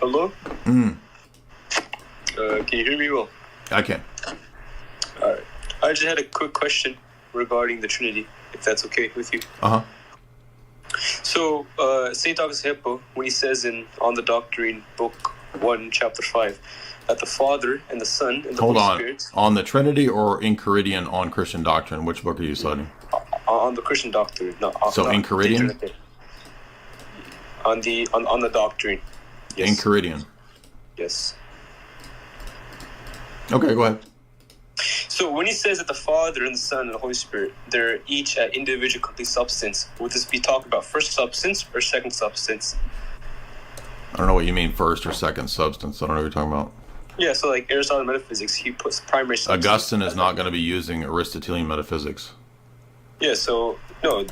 Hello? Mm. Can you hear me well? I can. Alright. I just had a quick question regarding the Trinity, if that's okay with you. Uh-huh. So, St. Augustine Hippo, when he says On the Doctrine, Book 1, Chapter 5, that the Father and the Son and the Hold Holy on. Spirit... On the Trinity or Enchiridion on Christian doctrine? Which book are you studying? On the Christian doctrine. No, So Enchiridion? On the doctrine. Yes. Enchiridion. Yes. Okay, go ahead. So when he says that the Father and the Son and the Holy Spirit, they're each an individual complete substance, would this be talking about first substance or second substance? I don't know what you mean first or second substance. I don't know what you're talking about. Yeah, so like Aristotle in metaphysics, he puts primary substance. Augustine is not going to be using Aristotelian metaphysics. Yeah, so, no,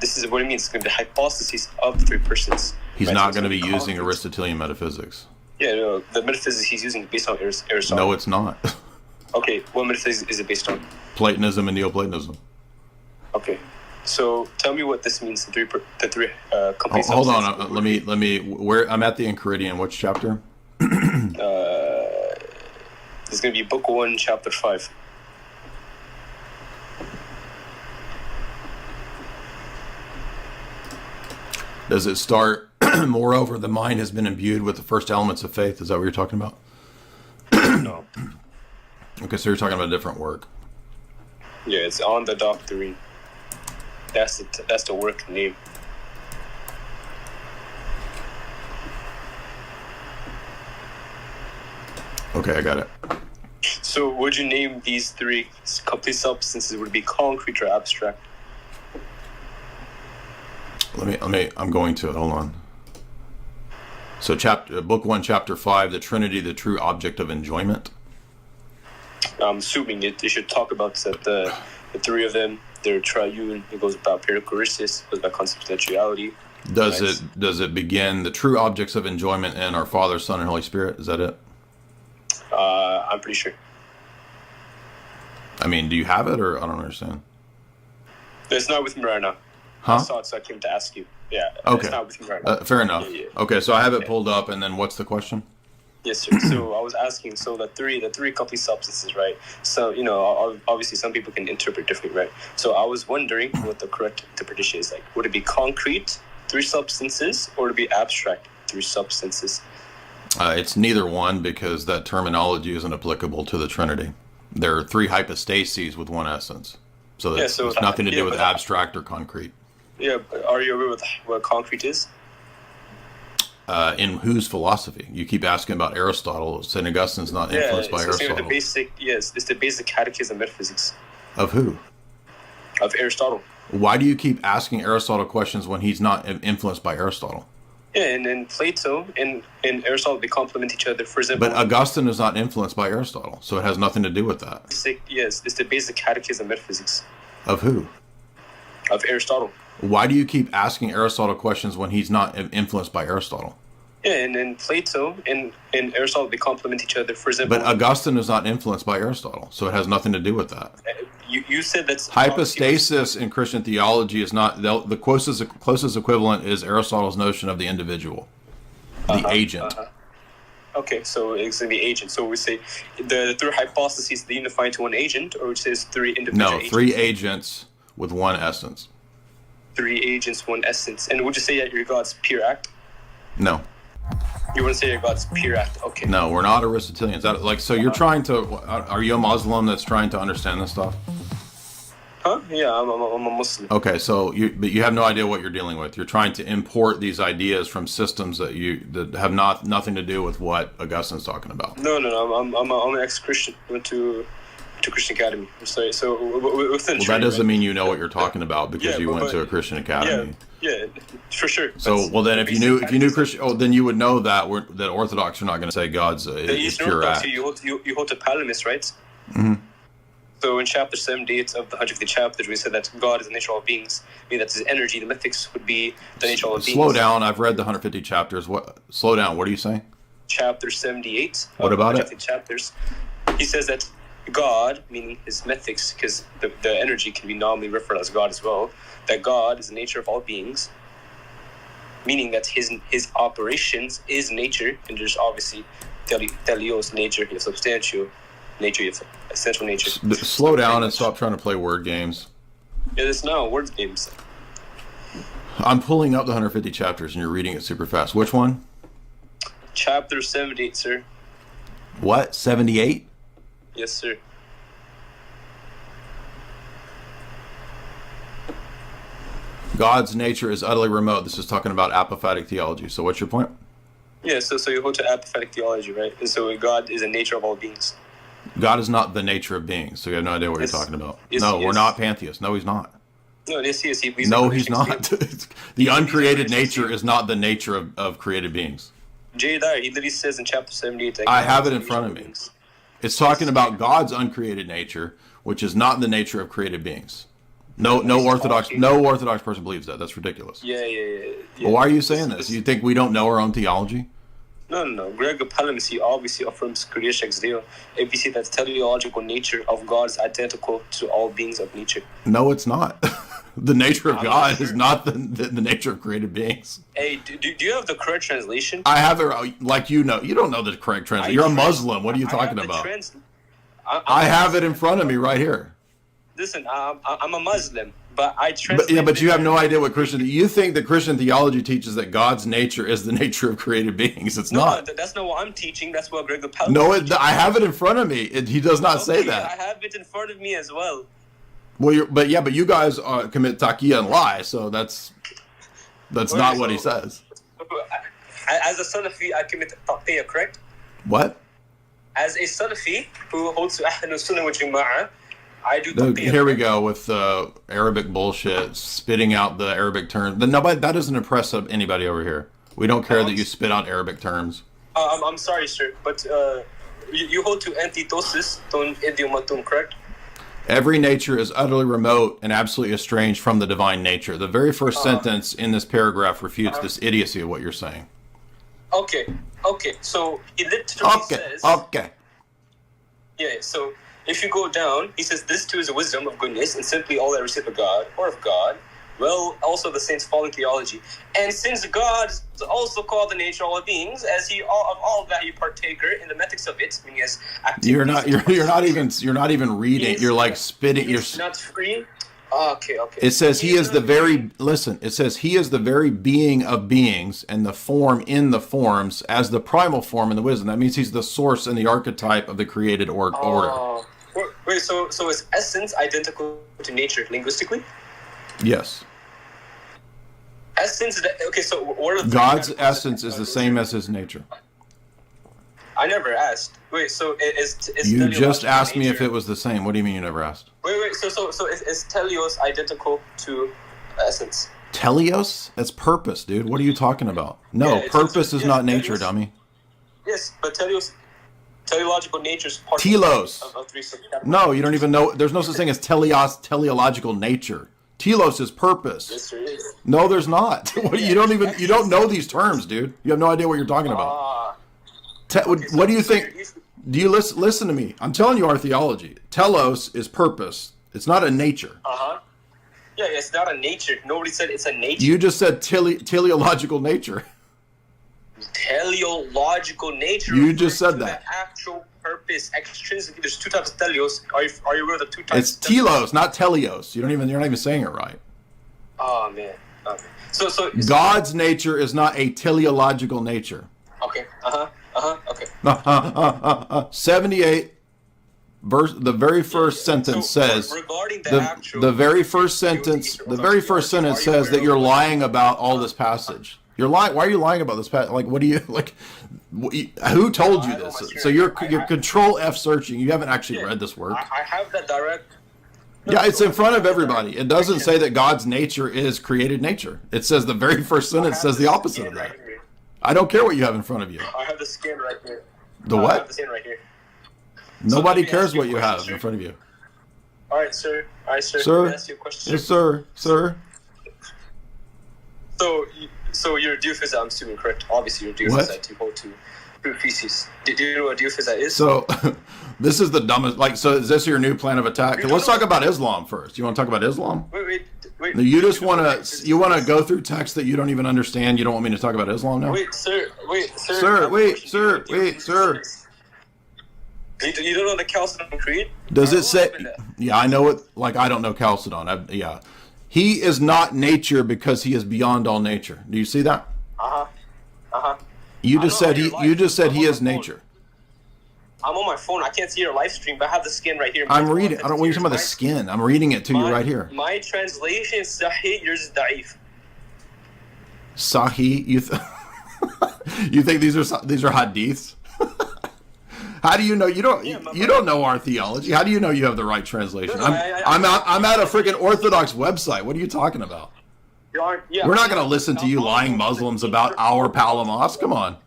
this is what it means. It's going to be the hypostases of the three persons. He's right? not So going to be using concrete. Aristotelian metaphysics. Yeah, no, the metaphysics he's using is based on Aristotle. No, it's not. Okay, what metaphysics is it based on? Platonism and Neoplatonism. Okay, so tell me what this means. The three complete Hold on. substances. Let me. Where I'm at the Enchiridion. Which chapter? It's going to be Book 1, Chapter 5. Does it start? Moreover, the mind has been imbued with the first elements of faith. Is that what you're talking about? No. Okay, so you're talking about a different work. Yeah, it's On the Doctrine. That's the work name. Okay, I got it. So would you name these three complete substances? Would it be concrete or abstract? Let me. I'm going to it. Hold on. So, Book 1, Chapter 5, the Trinity, the true object of enjoyment. I'm assuming they should talk about that the three of them, they're triune. It goes about perichoresis, it goes about consubstantiality. Does it begin the true objects of enjoyment in our Father, Son, and Holy Spirit? Is that it? I'm pretty sure. I mean, do you have it, or I don't understand? It's not with me right now. Huh? I saw it, so I came to ask you. Yeah. Okay. It's not with me right now. Fair enough. Yeah. Okay, so I have it pulled up, and then what's the question? Yes, sir. So I was asking, so the three complete substances, right? So, obviously some people can interpret differently, right? So I was wondering what the correct interpretation is. Like, would it be concrete, three substances, or would it be abstract, three substances? It's neither one, because that terminology isn't applicable to the Trinity. There are three hypostases with one essence. So it's nothing to do with abstract or concrete. Yeah, but are you aware with what concrete is? In whose philosophy? You keep asking about Aristotle. St. Augustine's not influenced by Aristotle. It's the basic catechism of metaphysics. Of who? Of Aristotle. Why do you keep asking Aristotle questions when he's not influenced by Aristotle? Yeah, and Plato and Aristotle, they complement each other. For example, but Augustine is not influenced by Aristotle, so it has nothing to do with that. Yes, it's the basic catechism of metaphysics. Of who? Of Aristotle. Why do you keep asking Aristotle questions when he's not influenced by Aristotle? Yeah, and Plato and Aristotle, they complement each other. For example, but Augustine is not influenced by Aristotle, so it has nothing to do with that. You said that's hypostasis in Christian theology is not the closest equivalent is Aristotle's notion of the individual, the agent. Okay, so it's going to be agent. So we say the three hypostases they unify into one agent, or it says three individual agents? Three agents with one essence. Three agents, one essence. And would you say that your God's pure act? No. You wouldn't say your God's pure act? Okay. No, we're not Aristotelians. So you're trying to... Are you a Muslim that's trying to understand this stuff? Huh? Yeah, I'm a Muslim. Okay, but you have no idea what you're dealing with. You're trying to import these ideas from systems that have nothing to do with what Augustine's talking about. No. I'm an ex-Christian. Went to Christian Academy. I'm sorry. So within that doesn't mean you know what you're talking about because you went to a Christian academy. Yeah, for sure. So then if you knew Christian, then you would know that Orthodox are not going to say God's is pure act. You hold to Palamas, right? Mm-hmm. So in chapter 78 of the 150 chapters, we said that God is the nature of all beings. I mean, that's his energy. The mythics would be the nature of all beings. Slow down. I've read the 150 chapters. Slow down. What are you saying? Chapter 78. What about it? Chapters. He says that God, meaning his mythics, because the energy can be nominally referred as God as well, that God is the nature of all beings. meaning that his operations is nature, and there's obviously teleos, nature, you have substantial nature, you have essential nature. Slow down and stop trying to play word games. Yeah, it's not word games. I'm pulling up the 150 chapters, and you're reading it super fast. Which one? Chapter 78, sir. What? 78? Yes, sir. God's nature is utterly remote. This is talking about apophatic theology. So what's your point? Yeah, so you hold to apophatic theology, right? And so God is the nature of all beings. God is not the nature of beings, so you have no idea what you're talking about. No, we're not pantheists. No, he's not. No, yes, he is. No, he's not. The uncreated nature is not the nature of created beings. Jay Dyer, he literally says in chapter 78... I have it in front of me. It's talking about God's uncreated nature, which is not the nature of created beings. No Orthodox person believes that. That's ridiculous. Yeah. Well, why are you saying this? You think we don't know our own theology? No. Gregor Palamas, obviously affirms creation ex deo. ABC, that teleological nature of God is identical to all beings of nature. No, it's not. The nature of God is not the nature of created beings. Hey, do you have the correct translation? I have it, like you know. You don't know the correct translation. You're a Muslim. What are you talking about? I have it in front of me right here. Listen, I'm a Muslim, but I translate. But you have no idea what Christian. You think that Christian theology teaches that God's nature is the nature of created beings. It's not. No, that's not what I'm teaching. That's what Gregor Palamas. No, I have it in front of me. He does not say that. I have it in front of me as well. Well, but you guys commit taqiyya and lie, so that's not what he says. As a Salafi, I commit taqiyya, correct? What? As a Salafi who holds to Ahlul Sunnah wal Jama'ah, I do taqiyya. Here we go with Arabic bullshit, spitting out the Arabic terms. Nobody, that doesn't impress anybody over here. We don't care that you spit out Arabic terms. I'm sorry, sir, but you hold to antitosis ton idiomatum, correct? Every nature is utterly remote and absolutely estranged from the divine nature. The very first sentence in this paragraph refutes this idiocy of what you're saying. Okay. So he literally says... Okay. Yeah, so if you go down, he says, this too is a wisdom of goodness, and simply all that receive of God, or of God. Well, also the saints fall in theology. And since God is also called the nature of all beings, as he of all that he partaker in the methods of it, meaning as you're not even reading. You're like spitting. You're not free. Okay. It says he is the very It says he is the very being of beings and the form in the forms as the primal form in the wisdom. That means he's the source and the archetype of the created order. Wait. So is essence identical to nature linguistically? Yes. Essence. Okay. So what are God's essence is the same as his nature. I never asked. Wait. So is you just asked me if it was the same. What do you mean you never asked? Wait. So is teleos identical to essence? Teleos? That's purpose, dude. What are you talking about? No, purpose is not nature, dummy. Yes, but teleological nature is part telos. Of three. No, you don't even know. There's no such thing as teleological nature. Telos is purpose. Yes, there is. No, there's not. You don't know these terms, dude. You have no idea what you're talking about. What do you think? Do you listen to me? I'm telling you our theology. Telos is purpose. It's not a nature. Yeah, it's not a nature. Nobody said it's a nature. You just said teleological nature. Teleological nature. You just said that. The actual purpose, extrinsically. There's two types of teleos. Are you aware of the two types? It's telos, not teleos. You're not even saying it right. Oh man. Okay. So God's nature is not a teleological nature. Okay. Okay. 78 verse. The very first sentence says. Regarding the very first sentence. The very first sentence says that you're lying about all this passage. You're lying. Why are you lying about this passage? Like, what do you like? Who told you this? So you're Control F searching. You haven't actually read this work. I have that direct. Yeah, it's in front of everybody. It doesn't say that God's nature is created nature. It says the very first sentence says the opposite of that. I don't care what you have in front of you. I have the skin right here. The what? I have the skin right here. Nobody cares what you have in front of you. All right, sir. Sir. Let me ask you a question. Yes, sir. So you're a doofus, I'm assuming, correct? Obviously, you're a doofus that you hold to True feces. Do you know what Doofus is? So, this is the dumbest. Like, so is this your new plan of attack? Let's talk about Islam first. You want to talk about Islam? Wait. You just want to go through text that you don't even understand. You don't want me to talk about Islam now? Sir. Sir. You don't know the Chalcedon Creed? Does it say? Yeah, I know it. Like, I don't know Chalcedon. Yeah. He is not nature because he is beyond all nature. Do you see that? You just said he is nature. I'm on my phone. I can't see your live stream, but I have the skin right here. I'm reading. I don't want you talking about the skin. I'm reading it to you right here. My translation is Sahih, yours is Da'if. Sahih, you think these are hadiths? How do you know? You don't know our theology. How do you know you have the right translation? I'm at a freaking Orthodox website. What are you talking about? We're not going to listen to you lying Muslims about our Palamos. Come on.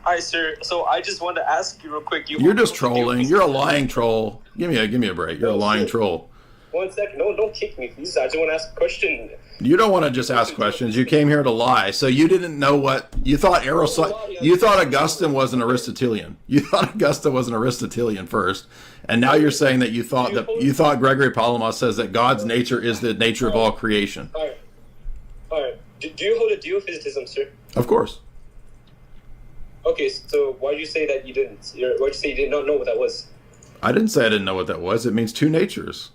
Hi, sir. So I just wanted to ask you real quick. You're just trolling. You're a lying troll. Give me a break. You're a lying troll. 1 second. No, don't kick me, please. I just want to ask a question. You don't want to just ask questions. You came here to lie. So you didn't know what you thought. You thought Augustine was an Aristotelian. You thought Augustine was an Aristotelian first, and now you're saying that you thought Gregory Palamas says that God's nature is the nature of all creation. All right. Do you hold a geophysitism, sir? Of course. Okay, so why did you say that you didn't? Why did you say you did not know what that was? I didn't say I didn't know what that was. It means two natures.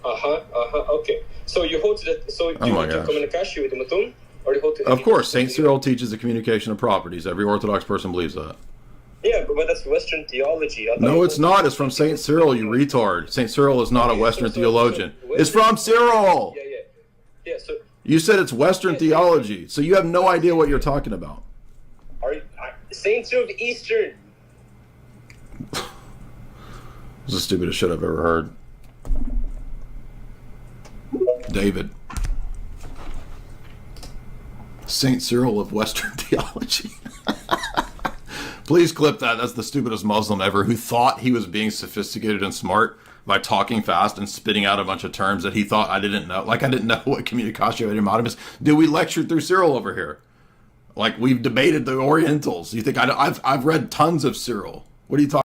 Okay. So you hold to the... So do you communicate with the Matum? Or do you hold to... Of course. St. Cyril teaches the communication of properties. Every Orthodox person believes that. Yeah, but that's Western theology. No, it's not. It's from St. Cyril, you retard. St. Cyril is not a Western theologian. It's from Cyril! Yeah, so... You said it's Western theology, so you have no idea what you're talking about. St. Cyril of Eastern. This is the stupidest shit I've ever heard. David. St. Cyril of Western theology. Please clip that. That's the stupidest Muslim ever who thought he was being sophisticated and smart by talking fast and spitting out a bunch of terms that he thought I didn't know. Like I didn't know what communicatio idiomatum is. Did we lecture through Cyril over here? Like we've debated the Orientals. You think I've read tons of Cyril. What are you talking